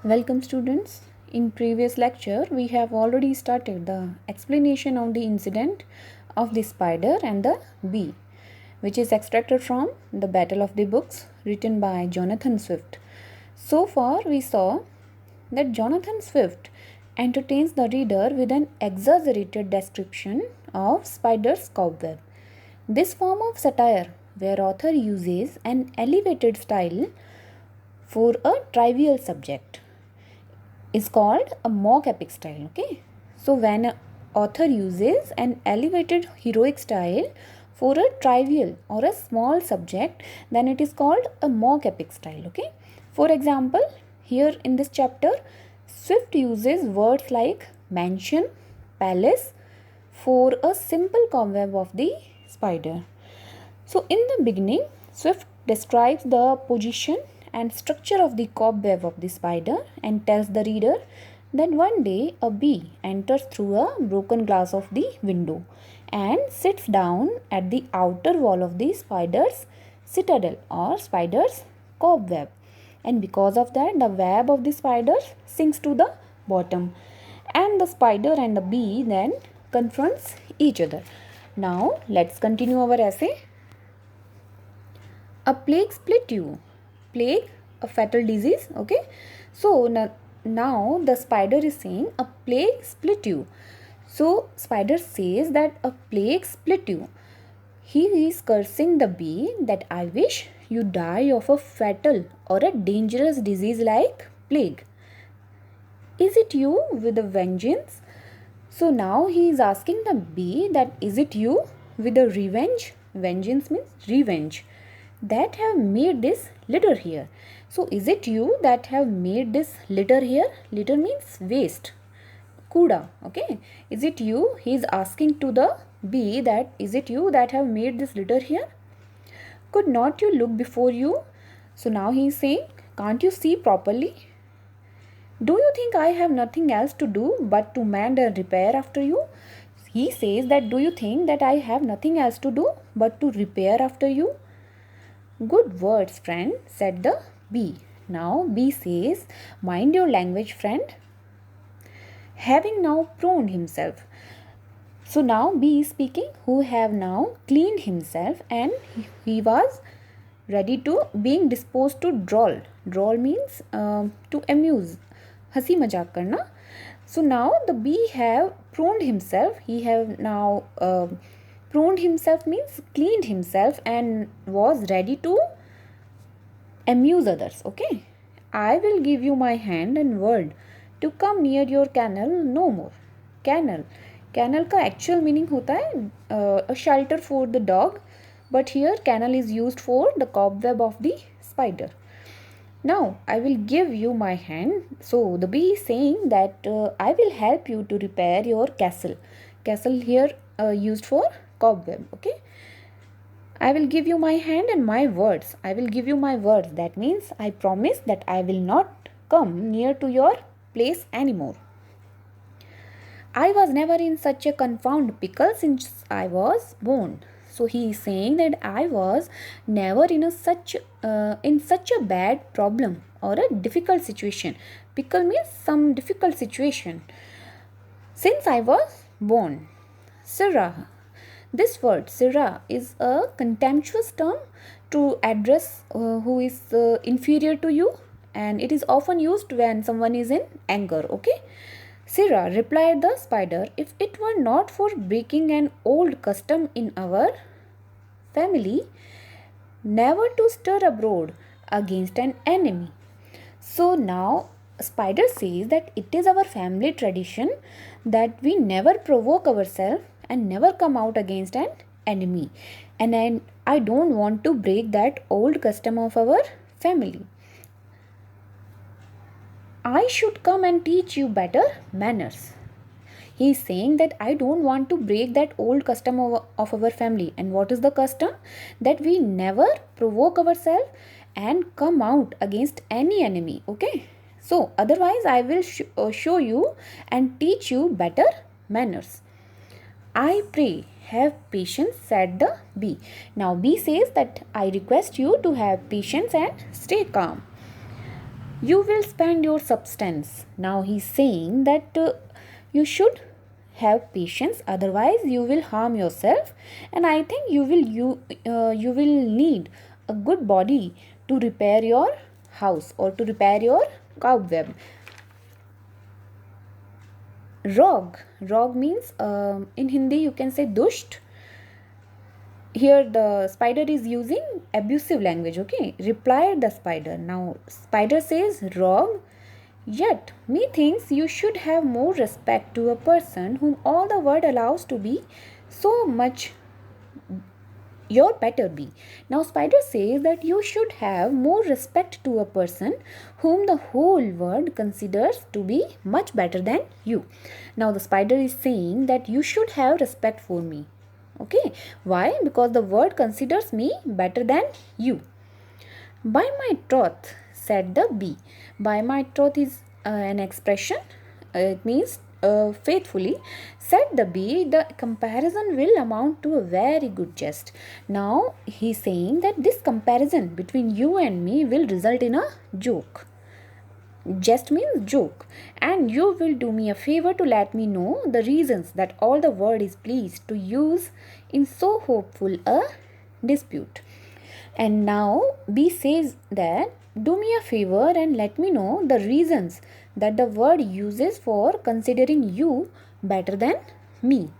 Welcome students. In previous lecture we have already started the explanation of the incident of the spider and the bee, which is extracted from the Battle of the Books written by Jonathan Swift. So far we saw that Jonathan Swift entertains the reader with an exaggerated description of spider's cobweb. This form of satire, where author uses an elevated style for a trivial subject, is called a mock epic style. Okay, so when an author uses an elevated heroic style for a trivial or a small subject, then it is called a mock epic style. Okay, for example, here in this chapter Swift uses words like mansion, palace for a simple cobweb of the spider. So in the beginning, Swift describes the position and structure of the cobweb of the spider and tells the reader that one day a bee enters through a broken glass of the window and sits down at the outer wall of the spider's citadel or spider's cobweb, and because of that the web of the spider sinks to the bottom and the spider and the bee then confronts each other. Now let's continue our essay. A plague split you. Plague, a fatal disease. Okay, so now the spider is saying a plague split you. So spider says that a plague split you. He is cursing the bee that I wish you die of a fatal or a dangerous disease like plague. Is it you with a vengeance? So now he is asking the bee that is it you with a revenge? Vengeance means revenge, that have made this litter here. So is it you that have made this litter here? Litter means waste, kuda. Okay, is it you? He is asking to the bee that is it you that have made this litter here? Could not you look before you? So now he is saying, can't you see properly? Do you think I have nothing else to do but to mend and repair after you? He says that do you think that I have nothing else to do but to repair after you? Good words, friend, said the bee. Now bee says, mind your language, friend. Having now pruned himself. So now bee is speaking, who have now cleaned himself and he was ready to being disposed to droll. Droll means to amuse, हंसी मजाक करना. So now the bee have pruned himself. He have now pruned himself means cleaned himself and was ready to amuse others. Okay, I will give you my hand and word to come near your kennel no more. Kennel, kennel का actual meaning होता है a shelter for the dog, but here kennel is used for the cobweb of the spider. Now I will give you my hand. So the bee is saying that I will help you to repair your castle. Castle here used for cobweb. Okay, I will give you my hand and my words. I will give you my words. That means I promise that I will not come near to your place anymore. I was never in such a confound pickle since I was born. So he is saying that I was never in such a bad problem or a difficult situation. Pickle means some difficult situation since I was born. Sirrah. This word Sirrah is a contemptuous term to address who is inferior to you, and it is often used when someone is in anger. Okay. Sirrah, replied the spider, if it were not for breaking an old custom in our family, never to stir abroad against an enemy. So now spider says that it is our family tradition that we never provoke ourselves and never come out against an enemy. And I don't want to break that old custom of our family. I should come and teach you better manners. He is saying that I don't want to break that old custom of our family. And what is the custom? That we never provoke ourselves and come out against any enemy. Okay. So otherwise I will show you and teach you better manners. I pray have patience, said the bee. Now bee says that I request you to have patience and stay calm. You will spend your substance. Now he's saying that you should have patience, otherwise you will harm yourself, and I think you will need a good body to repair your house or to repair your cobweb. Rog means in Hindi you can say dusht. Here the spider is using abusive language. Okay, replied the spider. Now spider says, Rog, yet methinks you should have more respect to a person whom all the world allows to be so much your better be. Now spider says that you should have more respect to a person whom the whole world considers to be much better than you. Now the spider is saying that you should have respect for me. Okay, why? Because the world considers me better than you. By my troth, said the bee. By my troth is an expression. It means faithfully. Said the bee, the comparison will amount to a very good jest. Now he is saying that this comparison between you and me will result in a joke. Jest means joke, and you will do me a favor to let me know the reasons that all the world is pleased to use in so hopeful a dispute. And now B says that do me a favor and let me know the reasons that the word uses for considering you better than me.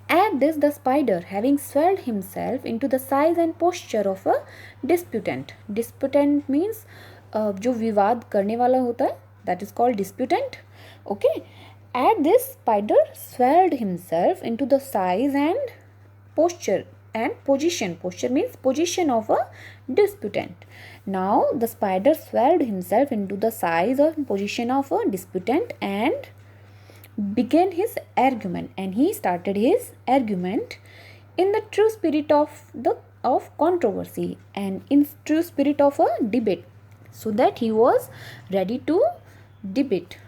At this, the spider, having swelled himself into the size and posture of a disputant. Disputant means जो विवाद करने वाला होता है, that is called disputant. Okay. At this, spider swelled himself into the size and posture and position. Posture means position of a disputant. Now the spider swelled himself into the size or position of a disputant and began his argument, and he started his argument in the true spirit of controversy and in true spirit of a debate, so that he was ready to debate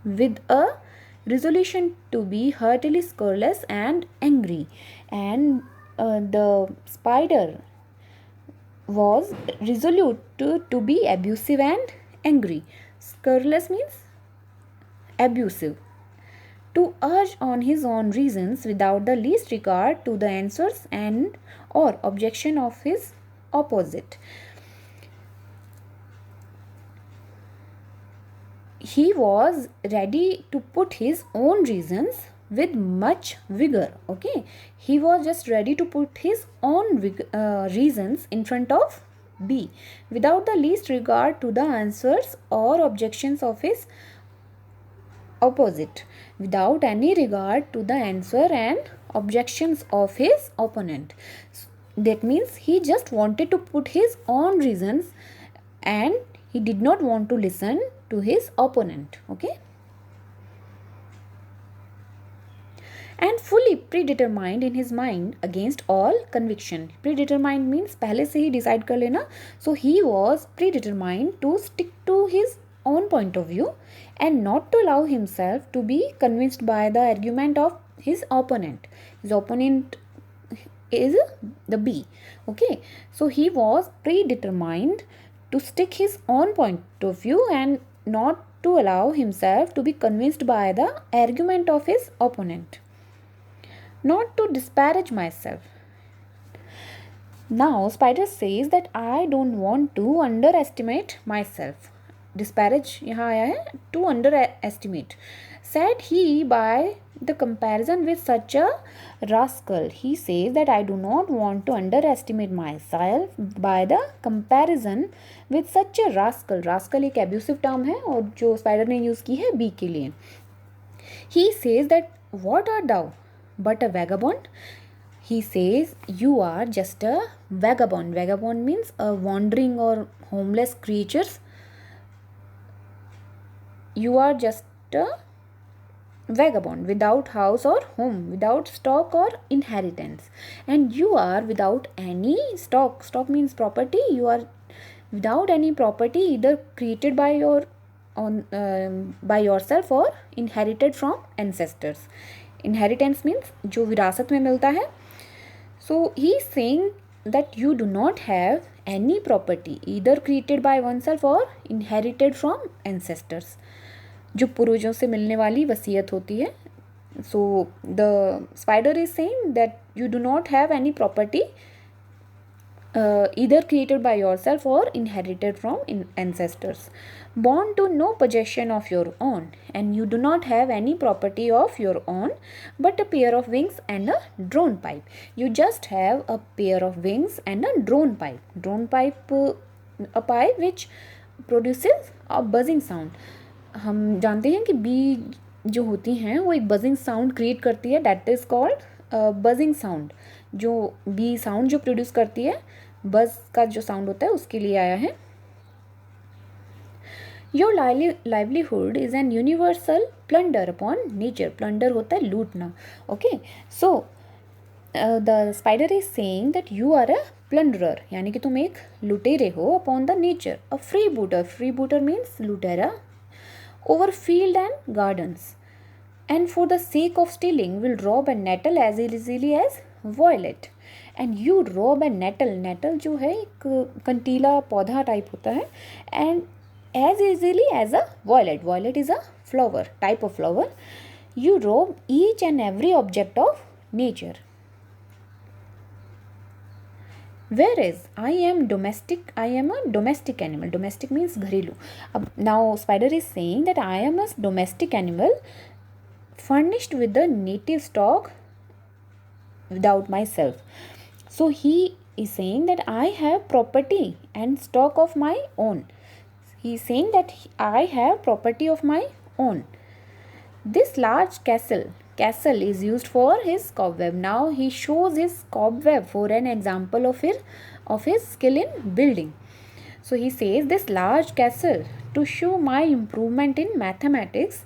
with a resolution to be heartily scurrilous and angry. And the spider was resolute to be abusive and angry. Scurrilous means abusive. To urge on his own reasons without the least regard to the answers and or objection of his opposite. He was ready to put his own reasons with much vigor. Okay, he was just ready to put his own reasons in front of B without the least regard to the answers or objections of his opposite, without any regard to the answer and objections of his opponent. That means he just wanted to put his own reasons and he did not want to listen to his opponent. Okay, and fully predetermined in his mind against all conviction. Predetermined means पहले से ही decide कर लेना. So he was predetermined to stick to his own point of view and not to allow himself to be convinced by the argument of his opponent. His opponent is the B. Okay, so he was predetermined to stick his own point of view and not to allow himself to be convinced by the argument of his opponent. Not to disparage myself. Now spider says that I don't want to underestimate myself. Disparage यहाँ आया है, to underestimate. Said he by the comparison with such a rascal. He says that I do not want to underestimate myself by the comparison with such a rascal. Rascal एक abusive term है और जो spider ने use की है B के लिए. He says that what art thou but a vagabond? He says you are just a vagabond. Vagabond means a wandering or homeless creatures. You are just a vagabond without house or home, without stock or inheritance, and you are without any stock. Stock means property. You are without any property either created by your own by yourself or inherited from ancestors. Inheritance means जो विरासत में मिलता है. So he is saying that you do not have any property either created by oneself or inherited from ancestors. जो पूर्वजों से मिलने वाली वसीयत होती है. So the spider is saying that you do not have any property either created by yourself or inherited from ancestors, born to no possession of your own, and you do not have any property of your own but a pair of wings and a drone pipe. You just have a pair of wings and a drone pipe. Drone pipe, a pipe which produces a buzzing sound. हम जानते हैं कि B जो होती हैं वो एक buzzing sound create करती है, that is called buzzing sound. जो बी साउंड जो प्रोड्यूस करती है, बज का जो साउंड होता है उसके लिए आया है. Your livelihood is an universal plunder upon nature. Plunder होता है लूटना. Okay, so the spider is saying that you are a plunderer, यानी कि तुम एक लुटेरे हो upon the nature. A freebooter, freebooter means लुटेरा, over field and gardens, and for the sake of stealing will rob a nettle as easily as violet. And you rob a nettle. nettle जो है एक कंटीला पौधा type होता है, and as easily as a violet. violet is a flower, type of flower. You rob each and every object of nature. Whereas I am a domestic animal. Domestic means घरेलू. अब now spider is saying that I am a domestic animal furnished with the native stock without myself. So he is saying that I have property and stock of my own. He is saying that I have property of my own. This large castle is used for his cobweb. Now he shows his cobweb for an example of his skill in building. So he says this large castle, to show my improvement in mathematics,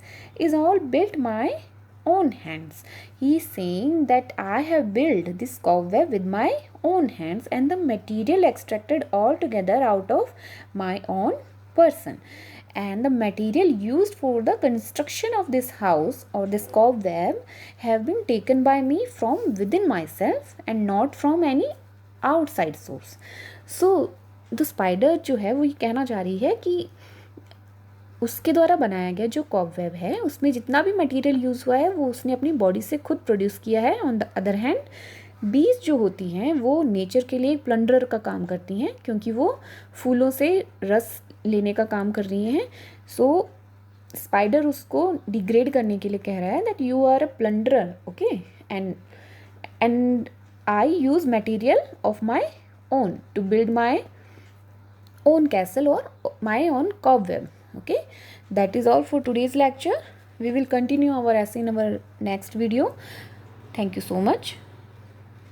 is all built my own hands. He is saying that I have built this cobweb with my own hands and the material extracted altogether out of my own person. And the material used for the construction of this house or this cobweb have been taken by me from within myself and not from any outside source. So the spider जो है वो ये कहना चाह रही है कि उसके द्वारा बनाया गया जो कॉबवेब है उसमें जितना भी मटेरियल यूज़ हुआ है वो उसने अपनी बॉडी से खुद प्रोड्यूस किया है. ऑन द अदर हैंड बीज जो होती हैं वो नेचर के लिए एक प्लंडर का काम करती हैं, क्योंकि वो फूलों से रस लेने का काम कर रही हैं. सो स्पाइडर उसको डिग्रेड करने के लिए कह रहा है that you are a plunderer. Okay, and I use material of my own to build my own castle or my own cobweb. Okay, that is all for today's lecture. We will continue our essay in our next video. Thank you so much.